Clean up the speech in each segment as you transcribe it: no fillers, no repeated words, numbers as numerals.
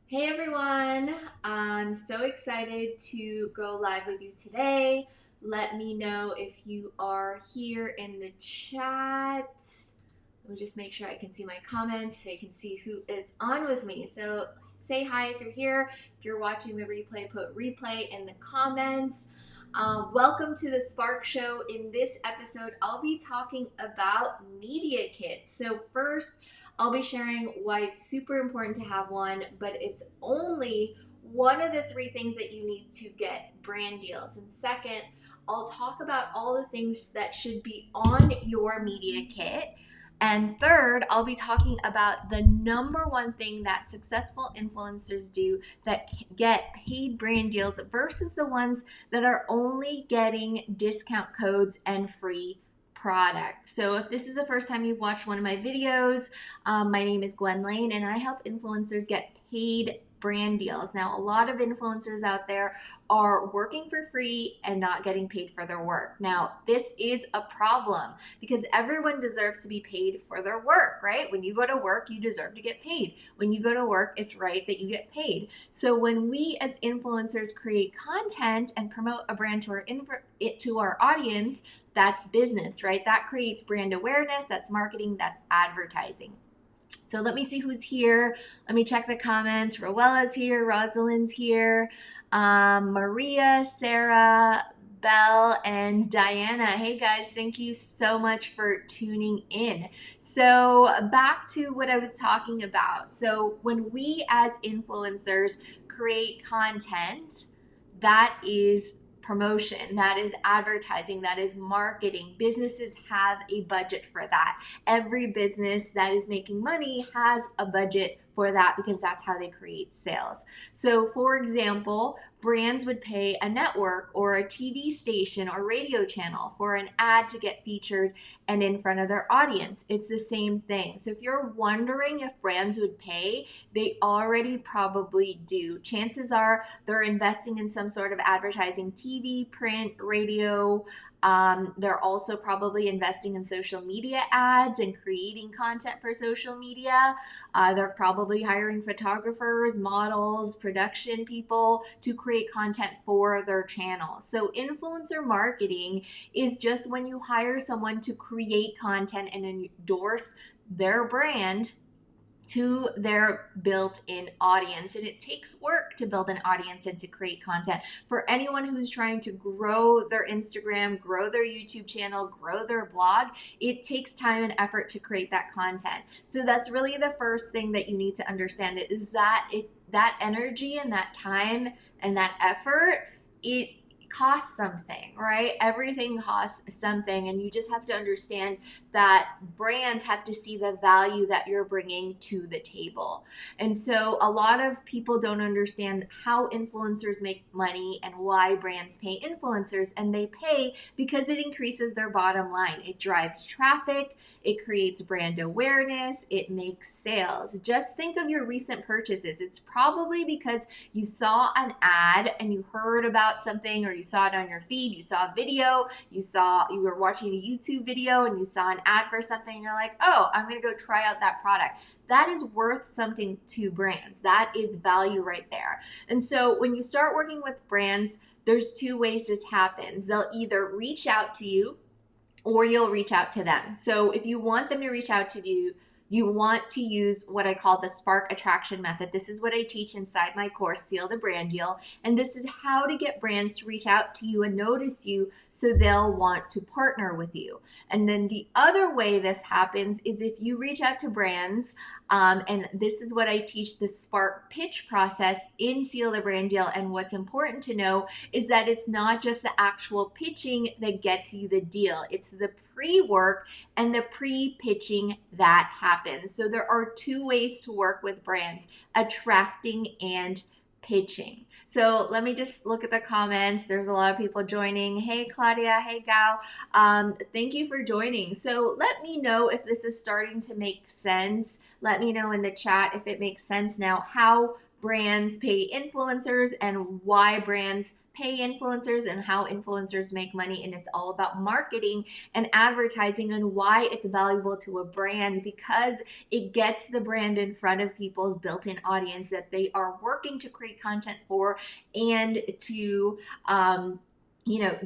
Hey everyone, I'm so excited to go live with you today. Let me know if you are here in the chat. Let me just make sure I can see my comments so you can see who is on with me. So say hi if you're here. If you're watching the replay, put replay in the comments. Welcome to the Spark Show. In this episode, I'll be talking about media kits. So first, I'll be sharing why it's super important to have one, but it's only one of the three things that you need to get brand deals. And second, I'll talk about all the things that should be on your media kit. And third, I'll be talking about the number one thing that successful influencers do that get paid brand deals versus the ones that are only getting discount codes and free product. So if this is the first time you've watched one of my videos, my name is Gwen Lane and I help influencers get paid brand deals. Now, a lot of influencers out there are working for free and not getting paid for their work. Now, this is a problem because everyone deserves to be paid for their work, right? When you go to work, you deserve to get paid. When you go to work, it's right that you get paid. So when we as influencers create content and promote a brand to our audience, that's business, right? That creates brand awareness, that's marketing, that's advertising. So let me see who's here. Let me check the comments. Rowella's here. Rosalind's here. Maria, Sarah, Belle, and Diana. Hey guys, thank you so much for tuning in. So back to what I was talking about. So when we as influencers create content, that is promotion, that is advertising, that is marketing. Businesses have a budget for that. Every business that is making money has a budget for that because that's how they create sales. So for example, brands would pay a network or a TV station or radio channel for an ad to get featured and in front of their audience. It's the same thing. So if you're wondering if brands would pay, they already probably do. Chances are they're investing in some sort of advertising, TV, print, radio. They're also probably investing in social media ads and creating content for social media. They're probably hiring photographers, models, production people to create content for their channel. So influencer marketing is just when you hire someone to create content and endorse their brand to their built-in audience. And it takes work to build an audience and to create content. For anyone who's trying to grow their Instagram, grow their YouTube channel, grow their blog, it takes time and effort to create that content. So that's really the first thing that you need to understand is that that energy and that time and that effort, it costs something, right? Everything costs something, and you just have to understand that brands have to see the value that you're bringing to the table. And so a lot of people don't understand how influencers make money and why brands pay influencers, and they pay because it increases their bottom line. It drives traffic, it creates brand awareness, it makes sales. Just think of your recent purchases. It's probably because you saw an ad and you heard about something, or you saw it on your feed, you saw a video, you were watching a YouTube video and you saw an ad for something and you're like, oh, I'm going to go try out that product. That is worth something to brands. That is value right there. And so when you start working with brands, there's two ways this happens. They'll either reach out to you or you'll reach out to them. So if you want them to reach out to you, you want to use what I call the spark attraction method. This is what I teach inside my course, Seal the Brand Deal. And this is how to get brands to reach out to you and notice you so they'll want to partner with you. And then the other way this happens is if you reach out to brands, and this is what I teach, the spark pitch process in Seal the Brand Deal. And what's important to know is that it's not just the actual pitching that gets you the deal. It's the pre-work and the pre-pitching that happens. So there are two ways to work with brands, attracting and pitching. So let me just look at the comments. There's a lot of people joining. Hey, Claudia. Hey, Gal. Thank you for joining. So let me know if this is starting to make sense. Let me know in the chat if it makes sense now, how brands pay influencers and why brands pay influencers and how influencers make money, and it's all about marketing and advertising and why it's valuable to a brand, because it gets the brand in front of people's built-in audience that they are working to create content for, and to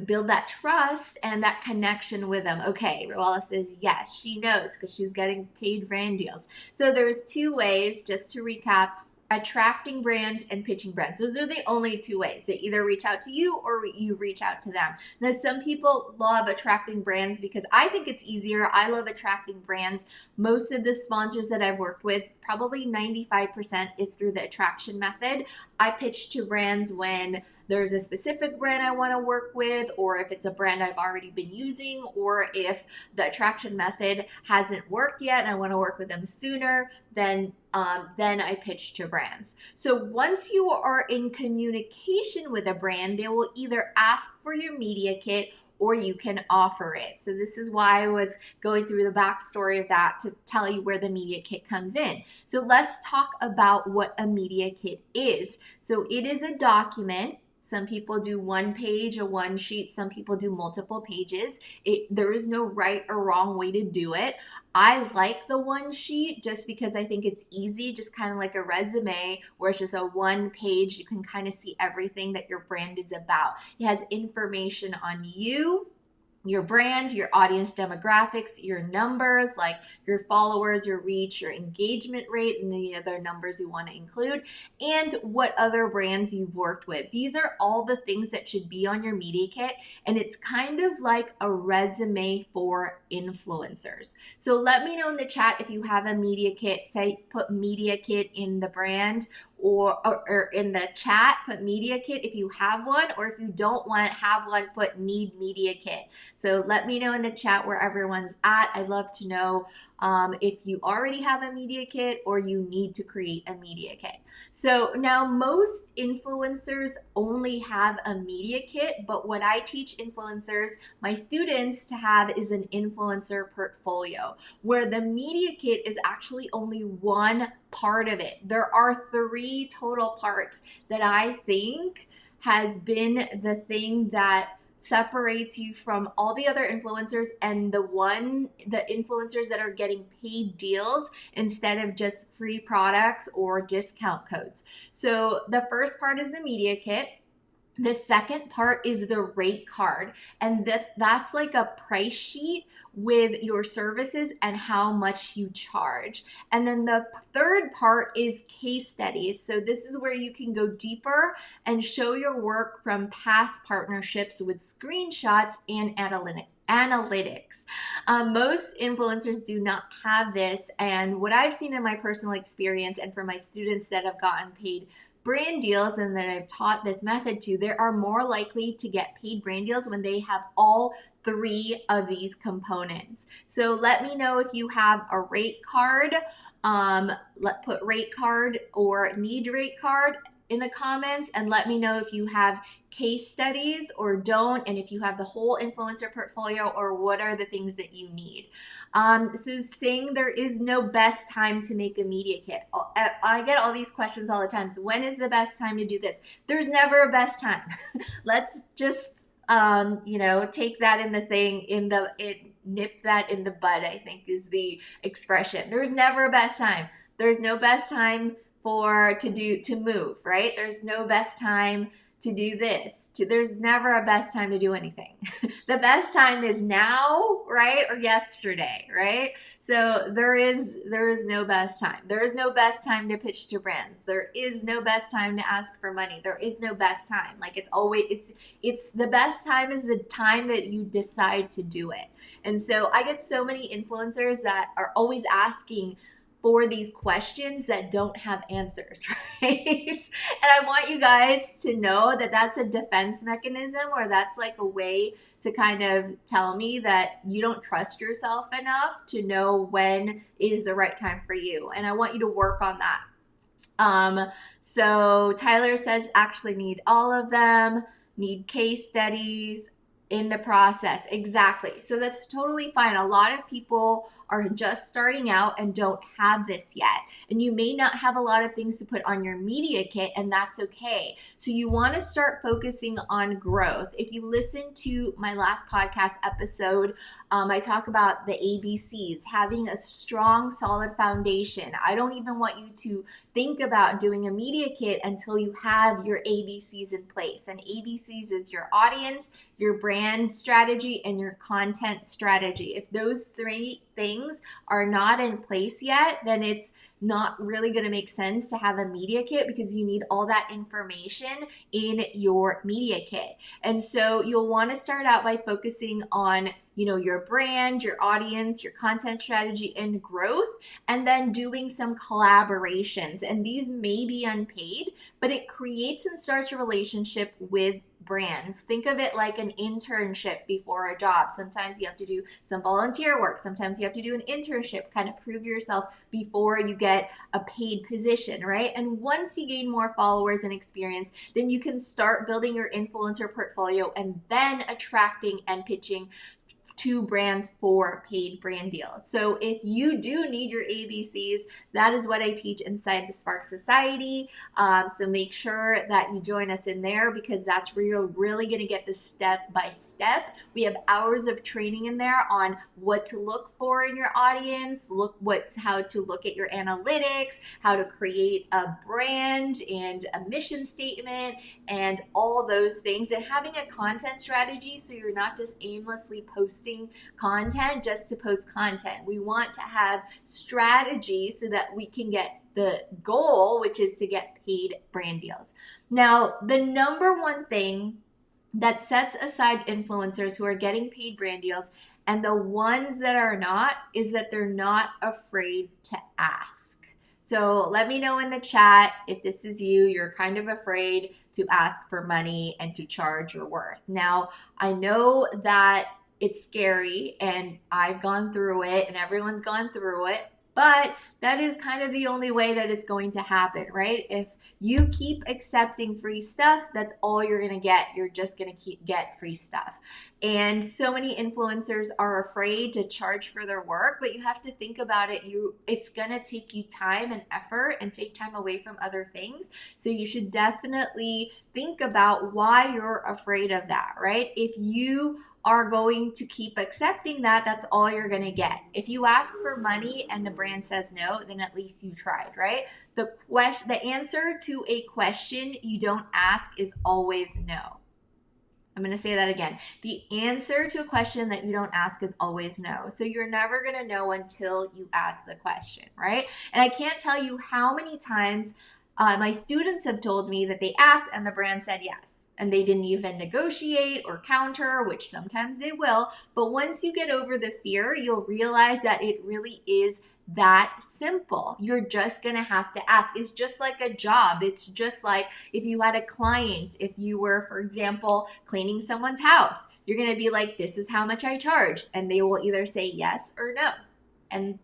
build that trust and that connection with them. Okay, Roella says yes, she knows because she's getting paid brand deals. So there's two ways, just to recap: attracting brands and pitching brands. Those are the only two ways. They either reach out to you or you reach out to them. Now, some people love attracting brands because I think it's easier. I love attracting brands. Most of the sponsors that I've worked with, probably 95%, is through the attraction method. I pitch to brands when there's a specific brand I want to work with, or if it's a brand I've already been using, or if the attraction method hasn't worked yet and I want to work with them sooner, then I pitch to brands. So once you are in communication with a brand, they will either ask for your media kit or you can offer it. So this is why I was going through the backstory of that to tell you where the media kit comes in. So let's talk about what a media kit is. So it is a document. Some people do one page, a one sheet. Some people do multiple pages. There is no right or wrong way to do it. I like the one sheet just because I think it's easy, just kind of like a resume where it's just a one page. You can kind of see everything that your brand is about. It has information on you, your brand, your audience demographics, your numbers, like your followers, your reach, your engagement rate, and any other numbers you want to include, and what other brands you've worked with. These are all the things that should be on your media kit, and it's kind of like a resume for influencers. So let me know in the chat if you have a media kit. Say, put media kit in the brand, or in the chat, put media kit if you have one, or if you don't want to have one, put need media kit. So let me know in the chat where everyone's at. I'd love to know if you already have a media kit or you need to create a media kit. So now most influencers only have a media kit, but what I teach influencers, my students, to have is an influencer portfolio, where the media kit is actually only one part of it. There are 3 total parts that I think has been the thing that separates you from all the other influencers and the influencers that are getting paid deals instead of just free products or discount codes. So the first part is the media kit. The second part is the rate card, and that's like a price sheet with your services and how much you charge. And then the third part is case studies. So this is where you can go deeper and show your work from past partnerships with screenshots and analytics. Most influencers do not have this, and what I've seen in my personal experience and for my students that have gotten paid brand deals and that I've taught this method to, they are more likely to get paid brand deals when they have all 3 of these components. So let me know if you have a rate card. Put rate card or need rate card in the comments, and let me know if you have case studies or don't, and if you have the whole influencer portfolio, or what are the things that you need. So saying there is no best time to make a media kit. I get all these questions all the time. So when is the best time to do this? There's never a best time. Let's just take that in the thing, nip that in the bud, I think is the expression. There's never a best time. There's no best time to move, right? There's no best time to do this. There's never a best time to do anything. The best time is now, right? Or yesterday, right? So there is no best time. There is no best time to pitch to brands. There is no best time to ask for money. There is no best time. Like it's the best time is the time that you decide to do it. And so I get so many influencers that are always asking for these questions that don't have answers, right? And I want you guys to know that that's a defense mechanism, or that's like a way to kind of tell me that you don't trust yourself enough to know when is the right time for you. And I want you to work on that. So Tyler says actually need all of them, need case studies, in the process. Exactly. So that's totally fine. A lot of people are just starting out and don't have this yet. And you may not have a lot of things to put on your media kit, and that's okay. So you want to start focusing on growth. If you listen to my last podcast episode, I talk about the ABCs, having a strong, solid foundation. I don't even want you to think about doing a media kit until you have your ABCs in place. And ABCs is your audience, your brand strategy, and your content strategy. If those three things are not in place yet, then it's not really going to make sense to have a media kit, because you need all that information in your media kit. And so you'll want to start out by focusing on, your brand, your audience, your content strategy, and growth, and then doing some collaborations. And these may be unpaid, but it creates and starts a relationship with brands. Think of it like an internship before a job. Sometimes you have to do some volunteer work. Sometimes you have to do an internship, kind of prove yourself before you get a paid position, right? And once you gain more followers and experience, then you can start building your influencer portfolio and then attracting and pitching to brands for paid brand deals. So if you do need your ABCs, that is what I teach inside the Spark Society. So make sure that you join us in there, because that's where you're really going to get the step by step. We have hours of training in there on what to look for in your audience, how to look at your analytics, how to create a brand and a mission statement, and all those things, and having a content strategy so you're not just aimlessly posting content just to post content. We want to have strategy so that we can get the goal, which is to get paid brand deals. Now, the number one thing that sets aside influencers who are getting paid brand deals and the ones that are not is that they're not afraid to ask. So let me know in the chat if this is you, you're kind of afraid to ask for money and to charge your worth. Now, I know that it's scary, and I've gone through it, and everyone's gone through it, but that is kind of the only way that it's going to happen, right? If you keep accepting free stuff, that's all you're going to get. You're just going to get free stuff. And so many influencers are afraid to charge for their work, but you have to think about it. It's going to take you time and effort and take time away from other things. So you should definitely think about why you're afraid of that, right? If you are going to keep accepting that, that's all you're going to get. If you ask for money and the brand says no, then at least you tried, right? The answer to a question you don't ask is always no. I'm going to say that again. The answer to a question that you don't ask is always no. So you're never going to know until you ask the question, right? And I can't tell you how many times my students have told me that they asked and the brand said yes. And they didn't even negotiate or counter, which sometimes they will. But once you get over the fear, you'll realize that it really is that simple. You're just going to have to ask. It's just like a job. It's just like if you had a client, if you were, for example, cleaning someone's house, you're going to be like, this is how much I charge. And they will either say yes or no. And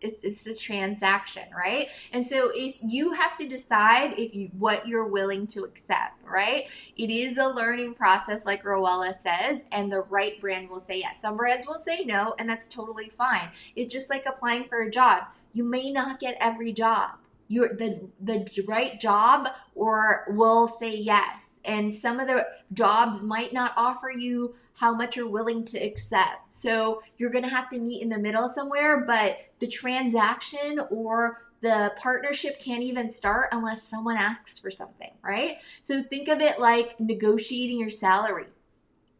it's this transaction, right? And so if you have to decide what you're willing to accept, right? It is a learning process, like Rowella says, and the right brand will say yes. Some brands will say no, and that's totally fine. It's just like applying for a job. You may not get every job. The right job will say yes. And some of the jobs might not offer you how much you're willing to accept. So you're going to have to meet in the middle somewhere, but the transaction or the partnership can't even start unless someone asks for something, right? So think of it like negotiating your salary.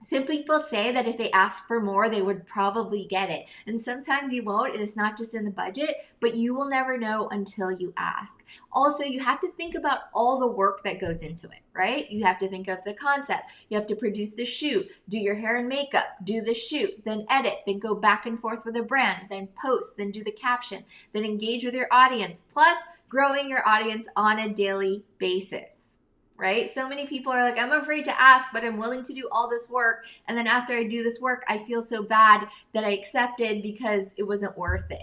Some people say that if they ask for more, they would probably get it. And sometimes you won't, and it's not just in the budget, but you will never know until you ask. Also, you have to think about all the work that goes into it, right? You have to think of the concept. You have to produce the shoot, do your hair and makeup, do the shoot, then edit, then go back and forth with a brand, then post, then do the caption, then engage with your audience, plus growing your audience on a daily basis. Right? So many people are like, I'm afraid to ask, but I'm willing to do all this work. And then after I do this work, I feel so bad that I accepted because it wasn't worth it.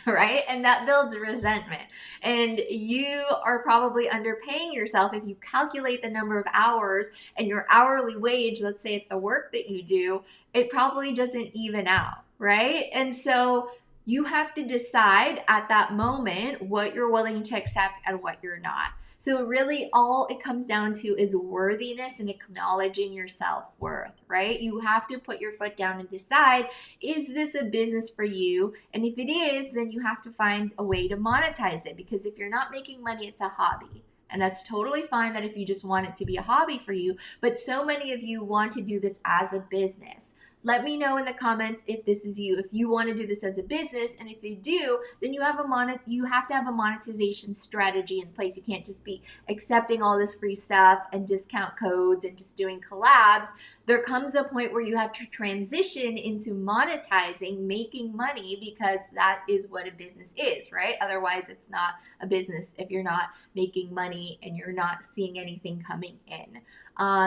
right? And that builds resentment. And you are probably underpaying yourself if you calculate the number of hours and your hourly wage, let's say at the work that you do, it probably doesn't even out, right? And so you have to decide at that moment what you're willing to accept and what you're not. So really all it comes down to is worthiness and acknowledging your self-worth, right? You have to put your foot down and decide, is this a business for you? And if it is, then you have to find a way to monetize it, because if you're not making money, it's a hobby. And that's totally fine that if you just want it to be a hobby for you, but so many of you want to do this as a business. Let me know in the comments if this is you, if you want to do this as a business, and if you do, then you have to have a monetization strategy in place. You can't just be accepting all this free stuff and discount codes and just doing collabs. There comes a point where you have to transition into monetizing, making money, because that is what a business is, right? Otherwise, it's not a business if you're not making money and you're not seeing anything coming in.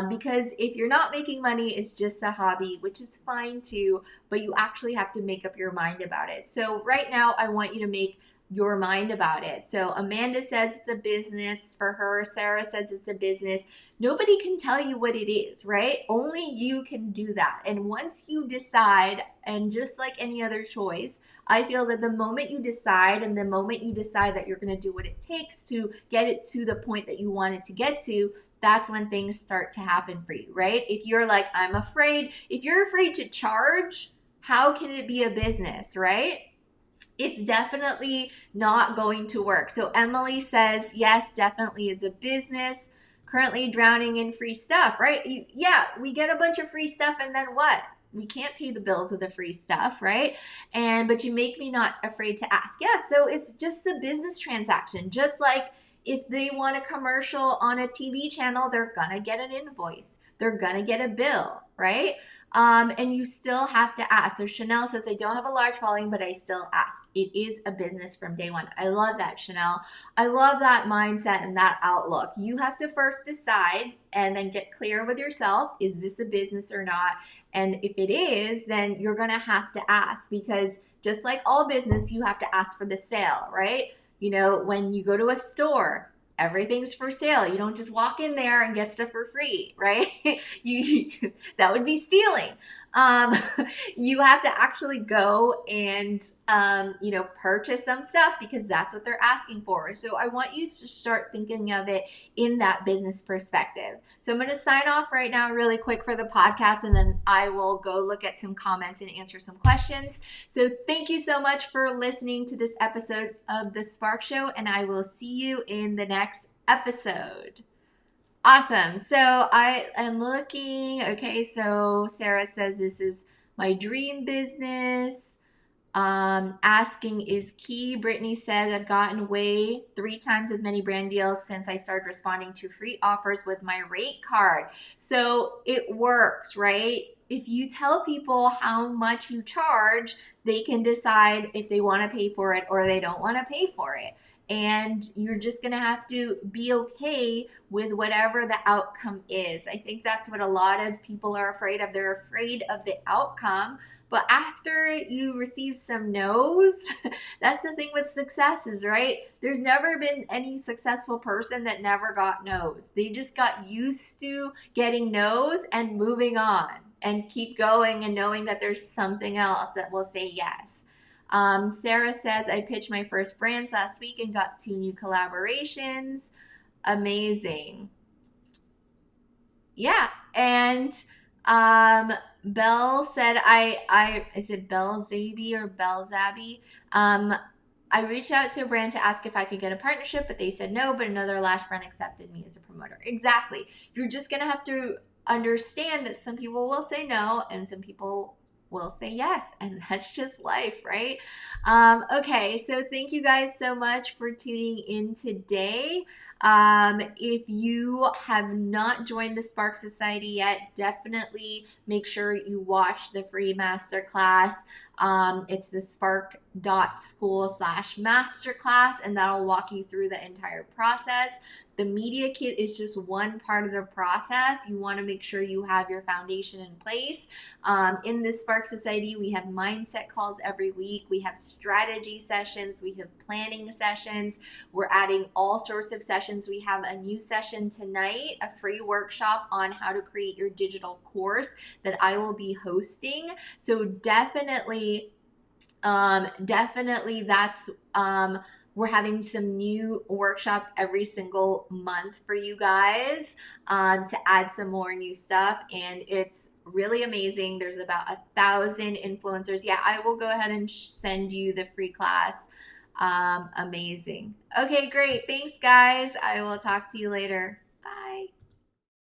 Because if you're not making money, it's just a hobby, which is fine too, but you actually have to make up your mind about it. So right now, I want you to make your mind about it. So Amanda says it's a business for her. Sarah says it's a business. Nobody can tell you what it is, right? Only you can do that. And once you decide, and just like any other choice, I feel that the moment you decide that you're going to do what it takes to get it to the point that you want it to get to, that's when things start to happen for you, right? If you're like, I'm afraid, if you're afraid to charge, how can it be a business, right? It's definitely not going to work. So Emily says, yes, definitely it's a business. Currently drowning in free stuff, right? Yeah, we get a bunch of free stuff, and then what? We can't pay the bills with the free stuff, right? But you make me not afraid to ask. Yeah, so it's just the business transaction. Just like if they want a commercial on a TV channel, they're gonna get an invoice. They're gonna get a bill, right? And you still have to ask. So Chanel says, I don't have a large following, but I still ask. It is a business from day one. I love that, Chanel. I love that mindset and that outlook. You have to first decide and then get clear with yourself. Is this a business or not? And if it is, then you're going to have to ask, because just like all business, you have to ask for the sale, right? You know, when you go to a store, everything's for sale. You don't just walk in there and get stuff for free, right? That would be stealing. You have to actually go and purchase some stuff, because that's what they're asking for. So I want you to start thinking of it in that business perspective. So I'm going to sign off right now really quick for the podcast, and then I will go look at some comments and answer some questions. So thank you so much for listening to this episode of The Spark Show, and I will see you in the next episode. Awesome. So I am looking. Okay, so Sarah says this is my dream business. Asking is key. Brittany says I've gotten away 3 times as many brand deals since I started responding to free offers with my rate card. So it works, right? If you tell people how much you charge, they can decide if they want to pay for it or they don't want to pay for it. And you're just going to have to be okay with whatever the outcome is. I think that's what a lot of people are afraid of. They're afraid of the outcome. But after you receive some no's, that's the thing with successes, right? There's never been any successful person that never got no's. They just got used to getting no's and moving on and keep going and knowing that there's something else that will say yes. Sarah says, I pitched my first brands last week and got 2 new collaborations. Amazing. Yeah. And Belle said, is it Belzabi or Belzabi? I reached out to a brand to ask if I could get a partnership, but they said no, but another lash brand accepted me as a promoter. Exactly. You're just going to have to understand that some people will say no and some people will say yes, and that's just life, right? Okay, so thank you guys so much for tuning in today. If you have not joined the Spark Society yet, definitely make sure you watch the free masterclass. It's the spark.school/masterclass, and that'll walk you through the entire process. The media kit is just one part of the process. You want to make sure you have your foundation in place. In this Spark Society, we have mindset calls every week. We have strategy sessions. We have planning sessions. We're adding all sorts of sessions. We have a new session tonight, a free workshop on how to create your digital course that I will be hosting. So definitely that's we're having some new workshops every single month for you guys to add some more new stuff, and it's really amazing. There's about 1,000 influencers. Yeah, I will go ahead and send you the free class. Amazing. Okay, great. Thanks, guys. I will talk to you later.